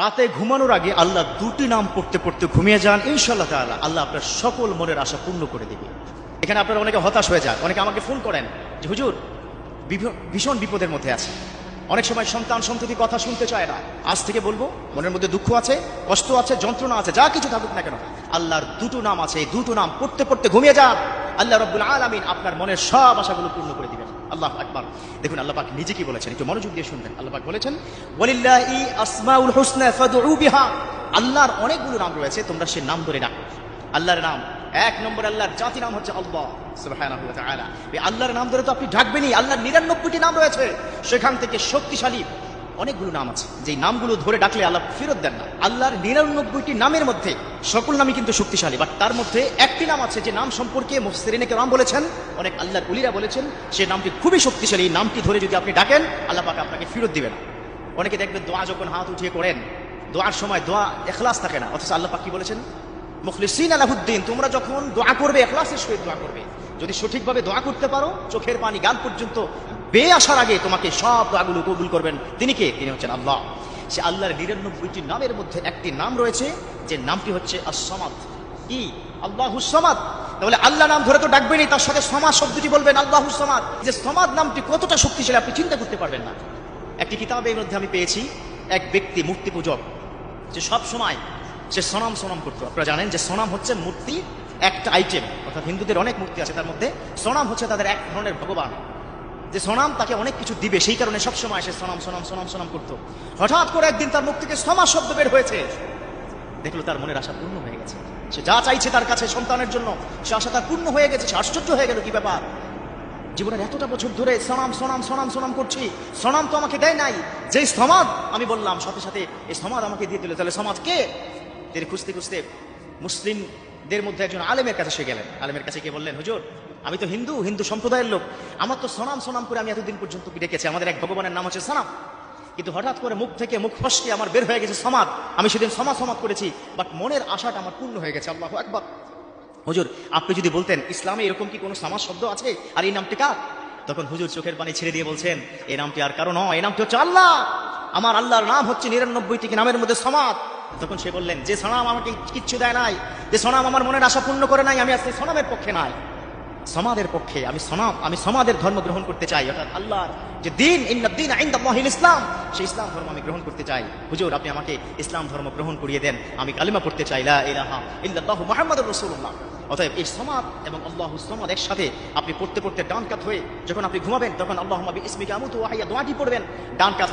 রাতে ঘুমানোর আগে আল্লাহ দুটি নাম পড়তে পড়তে ঘুমিয়ে যান, ইনশাআল্লাহ তাআলা আল্লাহ আপনার সকল মনের আশা পূর্ণ করে দিবে। এখানে আপনারা অনেকে হতাশ হয়ে যান, অনেকে আমাকে ফোন করেন যে হুজুর ভীষণ বিপদের মধ্যে আছে, অনেক সময় সন্তান সন্ততি কথা শুনতে চায় না। আজ থেকে বলবো, মনের মধ্যে দুঃখ আছে, কষ্ট আছে, যন্ত্রণা আছে, যা কিছু থাকুক না কেন, আল্লাহর দুটো নাম আছে, এই দুটো নাম পড়তে পড়তে ঘুমিয়ে যান, আল্লাহ রাব্বুল আলামিন আপনার মনের সব আশাগুলো পূর্ণ করে দিবেন। আল্লাহু আকবার। দেখুন আল্লাহ পাক নিজে কি বলেছেন, একটু মনোযোগ দিয়ে শুনবেন। আল্লাহ পাক বলেছেন, ওয়ালিল্লাহি আসমাউল হুসনা ফাদউ বিহা। আল্লাহর অনেকগুলো নাম রয়েছে, তোমরা সেই নাম ধরে ডাকো। আল্লাহর নাম, এক নম্বর আল্লাহর জাতি নাম হচ্ছে আল্লাহ সুবহানাহু ওয়া তাআলা। এই আল্লাহর নাম ধরে তো আপনি ডাকবেনই। আল্লাহর 99টি নাম রয়েছে, সেখান থেকে শক্তিশালী অনেকগুলো নাম আছে, যেই নামগুলো ধরে ডাকলে আল্লাহ ফেরত দেন না। আল্লাহর 99টি নামের মধ্যে সকল নামই কিন্তু শক্তিশালী, বাট তার মধ্যে একটি নাম আছে যে নাম সম্পর্কে মুফাসসিরিনে কেরাম বলেছেন, অনেক আল্লাহর ওলিরা বলেছেন, সেই নামটি খুবই শক্তিশালী। এই নামটি ধরে যদি আপনি ডাকেন, আল্লাহ পাক আপনাকে ফেরত দিবেন। অনেকে দেখবেন দোয়া যখন হাত উঠিয়ে করেন, দোয়ার সময় দোয়া ইখলাস থাকে না, অথচ আল্লাহ পাক কি বলেছেন, মুখলিসিনা লাহুদ্দিন, তোমরা যখন দোয়া করবে ইখলাসের সহিত দোয়া করবে। যদি সঠিকভাবে দোয়া করতে পারো, চোখের পানি গাল পর্যন্ত বেয়ে আসার আগে তোমাকে সব দোয়াগুলো কবুল করবেন। তিনি কে? তিনি হচ্ছেন আল্লাহ। সে আল্লাহর 99টি নামের মধ্যে একটি নাম রয়েছে, যে নামটি হচ্ছে আস-সামাদ। কি? আল্লাহুস সামাদ। তাহলে আল্লাহ নাম ধরে তো ডাকবেনই, তার সাথে সামাদ শব্দটি বলবেন, আল্লাহুস সামাদ। যে সামাদ নামটি কতটা শক্তিশালী আপনি চিন্তা করতে পারবেন না। একটি কিতাবের মধ্যে আমি পেয়েছি, এক ব্যক্তি মূর্তি পূজক, যে সব সময় সে সনাম সনাম করতো। আপনারা জানেন যে সনাম হচ্ছে মূর্তি একটা আইটেম, অর্থাৎ হিন্দুদের অনেক মূর্তি আছে, তার মধ্যে সনাম হচ্ছে তাদের এক ধরনের ভগবান, যে সনাম তাকে অনেক কিছু দিবে, সেই কারণে সবসময় সে সনাম সনাম সনাম সনাম করতো। হঠাৎ করে একদিন তার মুখ থেকে সমা শব্দ বের হয়েছে, দেখলো তার মনের আশা পূর্ণ হয়ে গেছে। সে যা চাইছে তার কাছে সন্তানের জন্য, সে আশা তার পূর্ণ হয়ে গেছে। সে আশ্চর্য হয়ে গেল, কি ব্যাপার, জীবনের এতটা বছর ধরে সনাম সনাম সনাম সনাম করছি, সনাম তো আমাকে দেয় নাই, যেই সমাদ আমি বললাম সাথে সাথে এই সমাদ আমাকে দিয়ে দিল। তাহলে সমাজ কে? তিনি খুঁজতে খুঁজতে মুসলিমদের মধ্যে একজন আলেমের কাছে সে গেলেন। আলেমের কাছে গিয়ে বললেন, হুজুর আমি তো হিন্দু সম্প্রদায়ের লোক, আমার তো সনাম সনাম করে আমি এতদিন পর্যন্ত ডেকেছি, আমাদের এক ভগবানের নাম হচ্ছে সনাম, কিন্তু হঠাৎ করে মুখ থেকে মুখ ফসকে আমার বের হয়ে গেছে সমাদ। আমি সেদিন সমাদ করেছি, বাট মনের আশাটা আমার পূর্ণ হয়ে গেছে। আল্লাহু আকবার। হুজুর আপনি যদি বলতেন ইসলামে এরকম কি কোনো সমাজ শব্দ আছে, আর এই নামটি কার? তখন হুজুর চোখের পানি ছেড়ে দিয়ে বলছেন, এই নামটি আর কারো নয়, এই নামটি হচ্ছে আল্লাহ। আমার আল্লাহর নাম হচ্ছে 99টি নামের মধ্যে সমাদ। তখন সে বললেন, যে সনাম আমাকে কিচ্ছু দেয় নাই, যে সনাম আমার মনের আশা পূর্ণ করে নাই, আমি আজকে সনামের পক্ষে নাই, সমাদের পক্ষে। আমি সমাদের ধর্ম গ্রহণ করতে চাই, অর্থাৎ আল্লাহর যে দিন, ইন্নাদ-দীন ইনদাল্লাহিল ইসলাম, সেই ইসলাম ধর্ম আমি গ্রহণ করতে চাই। হুজুর আপনি আমাকে ইসলাম ধর্ম গ্রহণ করিয়ে দেন, আমি কালিমা পড়তে চাই, লা ইলাহা ইল্লাল্লাহু মুহাম্মাদুর রাসূলুল্লাহ। অতএব এই সমাদ এবং আল্লাহুস সামাদ একসাথে আপনি পড়তে পড়তে ডান কাত হয়ে যখন আপনি ঘুমাবেন, তখন আল্লাহুম্মা বিইসমিকা আমুতু ওয়া আহইয়া দোয়াটি পড়বেন, ডান কাত